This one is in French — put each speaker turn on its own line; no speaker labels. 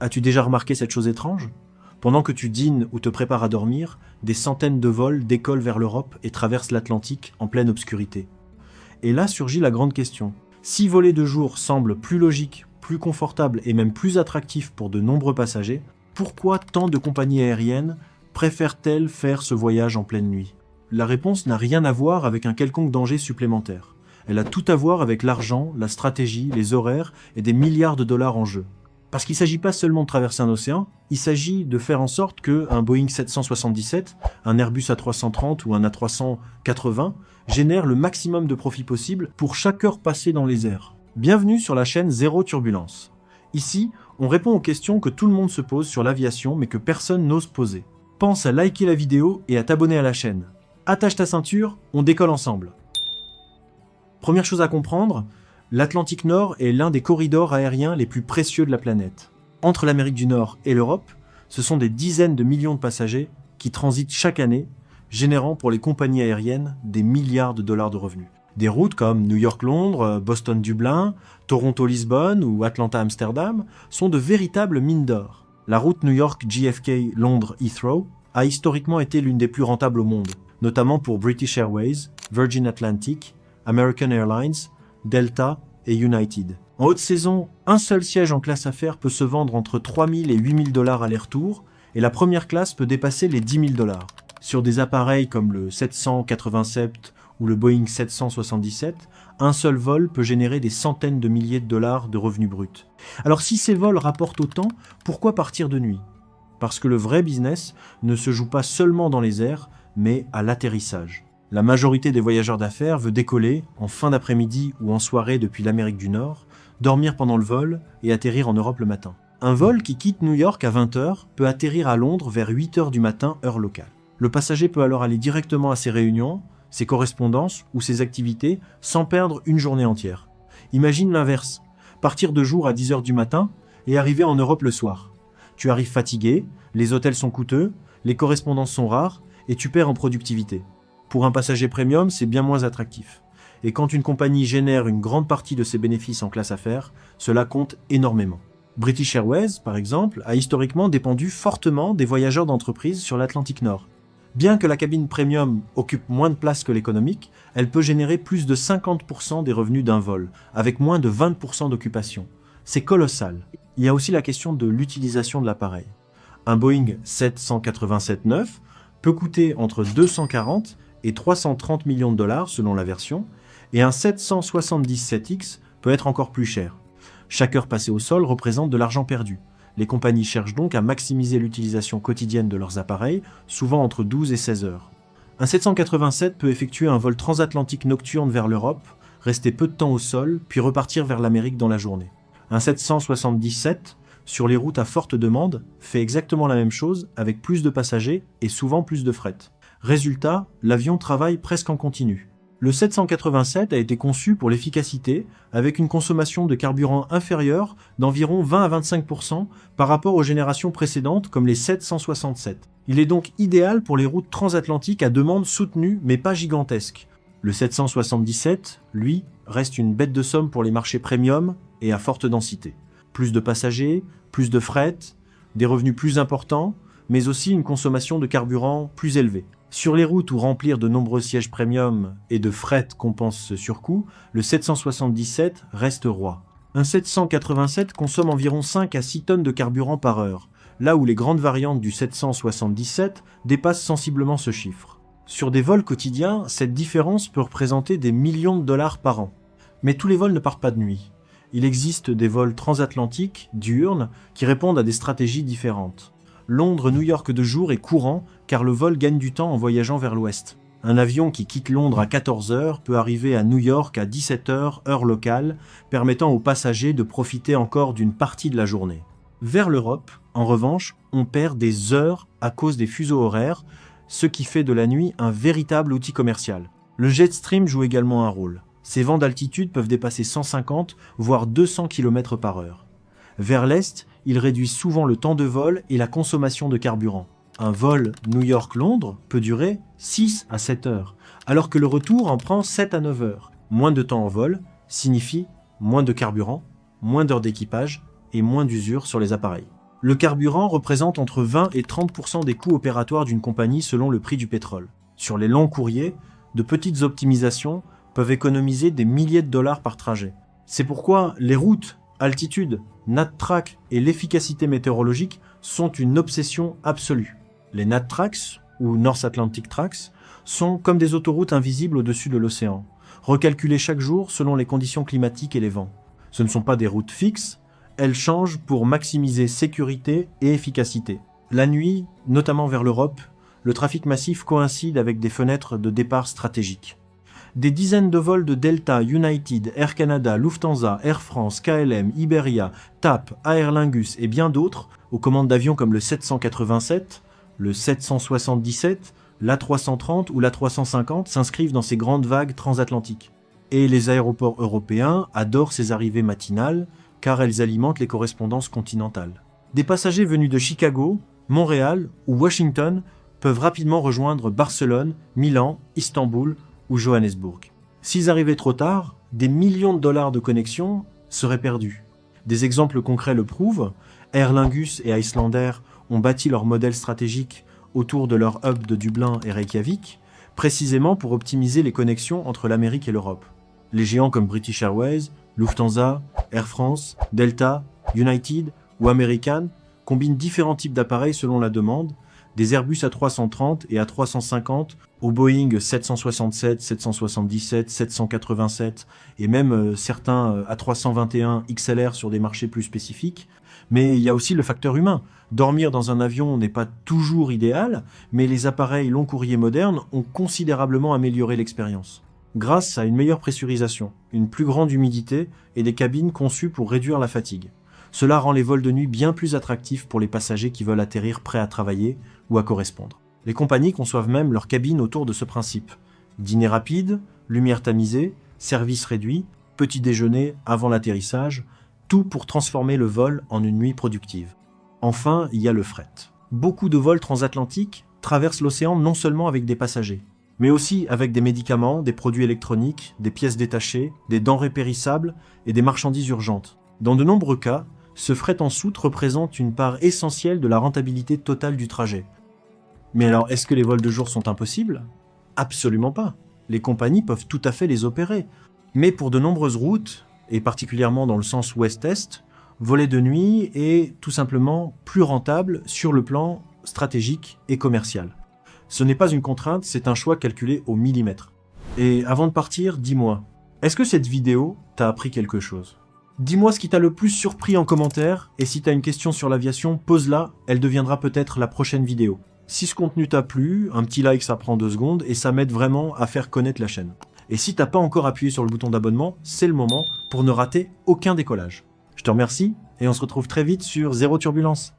As-tu déjà remarqué cette chose étrange? Pendant que tu dînes ou te prépares à dormir, des centaines de vols décollent vers l'Europe et traversent l'Atlantique en pleine obscurité. Et là surgit la grande question. Si voler de jour semble plus logique, plus confortable et même plus attractif pour de nombreux passagers, pourquoi tant de compagnies aériennes préfèrent-elles faire ce voyage en pleine nuit? La réponse n'a rien à voir avec un quelconque danger supplémentaire. Elle a tout à voir avec l'argent, la stratégie, les horaires et des milliards de dollars en jeu. Parce qu'il ne s'agit pas seulement de traverser un océan, il s'agit de faire en sorte qu'un Boeing 777, un Airbus A330 ou un A380 génèrent le maximum de profit possible pour chaque heure passée dans les airs. Bienvenue sur la chaîne Zéro Turbulence. Ici, on répond aux questions que tout le monde se pose sur l'aviation mais que personne n'ose poser. Pense à liker la vidéo et à t'abonner à la chaîne. Attache ta ceinture, on décolle ensemble. Première chose à comprendre, l'Atlantique Nord est l'un des corridors aériens les plus précieux de la planète. Entre l'Amérique du Nord et l'Europe, ce sont des dizaines de millions de passagers qui transitent chaque année, générant pour les compagnies aériennes des milliards de dollars de revenus. Des routes comme New York-Londres, Boston-Dublin, Toronto-Lisbonne ou Atlanta-Amsterdam sont de véritables mines d'or. La route New York-JFK Londres-Heathrow a historiquement été l'une des plus rentables au monde, notamment pour British Airways, Virgin Atlantic, American Airlines, Delta et United. En haute saison, un seul siège en classe affaires peut se vendre entre 3 000 et 8 000 dollars aller-retour et la première classe peut dépasser les 10 000 dollars. Sur des appareils comme le 787 ou le Boeing 777, un seul vol peut générer des centaines de milliers de dollars de revenus bruts. Alors si ces vols rapportent autant, pourquoi partir de nuit? Parce que le vrai business ne se joue pas seulement dans les airs, mais à l'atterrissage. La majorité des voyageurs d'affaires veut décoller en fin d'après-midi ou en soirée depuis l'Amérique du Nord, dormir pendant le vol et atterrir en Europe le matin. Un vol qui quitte New York à 20 h peut atterrir à Londres vers 8 h du matin, heure locale. Le passager peut alors aller directement à ses réunions, ses correspondances ou ses activités sans perdre une journée entière. Imagine l'inverse, partir de jour à 10 h du matin et arriver en Europe le soir. Tu arrives fatigué, les hôtels sont coûteux, les correspondances sont rares et tu perds en productivité. Pour un passager premium, c'est bien moins attractif. Et quand une compagnie génère une grande partie de ses bénéfices en classe affaires, cela compte énormément. British Airways, par exemple, a historiquement dépendu fortement des voyageurs d'entreprise sur l'Atlantique Nord. Bien que la cabine premium occupe moins de place que l'économique, elle peut générer plus de 50% des revenus d'un vol, avec moins de 20% d'occupation. C'est colossal. Il y a aussi la question de l'utilisation de l'appareil. Un Boeing 787-9 peut coûter entre 240 et 330 millions de dollars selon la version, et un 777X peut être encore plus cher. Chaque heure passée au sol représente de l'argent perdu. Les compagnies cherchent donc à maximiser l'utilisation quotidienne de leurs appareils, souvent entre 12 et 16 heures. Un 787 peut effectuer un vol transatlantique nocturne vers l'Europe, rester peu de temps au sol, puis repartir vers l'Amérique dans la journée. Un 777, sur les routes à forte demande, fait exactement la même chose avec plus de passagers et souvent plus de fret. Résultat, l'avion travaille presque en continu. Le 787 a été conçu pour l'efficacité, avec une consommation de carburant inférieure d'environ 20 à 25% par rapport aux générations précédentes comme les 767. Il est donc idéal pour les routes transatlantiques à demande soutenue mais pas gigantesque. Le 777, lui, reste une bête de somme pour les marchés premium et à forte densité. Plus de passagers, plus de fret, des revenus plus importants, mais aussi une consommation de carburant plus élevée. Sur les routes où remplir de nombreux sièges premium et de fret compense ce surcoût, le 777 reste roi. Un 787 consomme environ 5 à 6 tonnes de carburant par heure, là où les grandes variantes du 777 dépassent sensiblement ce chiffre. Sur des vols quotidiens, cette différence peut représenter des millions de dollars par an. Mais tous les vols ne partent pas de nuit. Il existe des vols transatlantiques, diurnes, qui répondent à des stratégies différentes. Londres-New York de jour est courant car le vol gagne du temps en voyageant vers l'ouest. Un avion qui quitte Londres à 14 h peut arriver à New York à 17 h heure locale, permettant aux passagers de profiter encore d'une partie de la journée. Vers l'Europe, en revanche, on perd des heures à cause des fuseaux horaires, ce qui fait de la nuit un véritable outil commercial. Le jet stream joue également un rôle. Ces vents d'altitude peuvent dépasser 150 voire 200 km par heure. Vers l'est, ils réduisent souvent le temps de vol et la consommation de carburant. Un vol New York-Londres peut durer 6 à 7 heures, alors que le retour en prend 7 à 9 heures. Moins de temps en vol signifie moins de carburant, moins d'heures d'équipage et moins d'usure sur les appareils. Le carburant représente entre 20 et 30% des coûts opératoires d'une compagnie selon le prix du pétrole. Sur les longs courriers, de petites optimisations peuvent économiser des milliers de dollars par trajet. C'est pourquoi les routes, altitude, NatTrack et l'efficacité météorologique sont une obsession absolue. Les NatTracks, ou North Atlantic Tracks, sont comme des autoroutes invisibles au-dessus de l'océan, recalculées chaque jour selon les conditions climatiques et les vents. Ce ne sont pas des routes fixes, elles changent pour maximiser sécurité et efficacité. La nuit, notamment vers l'Europe, le trafic massif coïncide avec des fenêtres de départ stratégiques. Des dizaines de vols de Delta, United, Air Canada, Lufthansa, Air France, KLM, Iberia, TAP, Aer Lingus et bien d'autres, aux commandes d'avions comme le 787, le 777, l'A330 ou l'A350 s'inscrivent dans ces grandes vagues transatlantiques. Et les aéroports européens adorent ces arrivées matinales, car elles alimentent les correspondances continentales. Des passagers venus de Chicago, Montréal ou Washington peuvent rapidement rejoindre Barcelone, Milan, Istanbul ou Johannesburg. S'ils arrivaient trop tard, des millions de dollars de connexions seraient perdus. Des exemples concrets le prouvent. Aer Lingus et Icelandair ont bâti leur modèle stratégique autour de leur hub de Dublin et Reykjavik, précisément pour optimiser les connexions entre l'Amérique et l'Europe. Les géants comme British Airways, Lufthansa, Air France, Delta, United ou American combinent différents types d'appareils selon la demande, des Airbus A330 et A350 aux Boeing 767, 777, 787 et même certains A321 XLR sur des marchés plus spécifiques. Mais il y a aussi le facteur humain. Dormir dans un avion n'est pas toujours idéal, mais les appareils long courrier modernes ont considérablement amélioré l'expérience. Grâce à une meilleure pressurisation, une plus grande humidité et des cabines conçues pour réduire la fatigue. Cela rend les vols de nuit bien plus attractifs pour les passagers qui veulent atterrir prêts à travailler ou à correspondre. Les compagnies conçoivent même leurs cabines autour de ce principe. Dîner rapide, lumière tamisée, service réduit, petit déjeuner avant l'atterrissage, tout pour transformer le vol en une nuit productive. Enfin, il y a le fret. Beaucoup de vols transatlantiques traversent l'océan non seulement avec des passagers, mais aussi avec des médicaments, des produits électroniques, des pièces détachées, des denrées périssables et des marchandises urgentes. Dans de nombreux cas, ce fret en soute représente une part essentielle de la rentabilité totale du trajet. Mais alors, est-ce que les vols de jour sont impossibles ? Absolument pas. Les compagnies peuvent tout à fait les opérer. Mais pour de nombreuses routes, et particulièrement dans le sens ouest-est, voler de nuit est tout simplement plus rentable sur le plan stratégique et commercial. Ce n'est pas une contrainte, c'est un choix calculé au millimètre. Et avant de partir, dis-moi, est-ce que cette vidéo t'a appris quelque chose ? Dis-moi ce qui t'a le plus surpris en commentaire, et si t'as une question sur l'aviation, pose-la, elle deviendra peut-être la prochaine vidéo. Si ce contenu t'a plu, un petit like ça prend 2 secondes, et ça m'aide vraiment à faire connaître la chaîne. Et si t'as pas encore appuyé sur le bouton d'abonnement, c'est le moment pour ne rater aucun décollage. Je te remercie, et on se retrouve très vite sur Zéro Turbulence.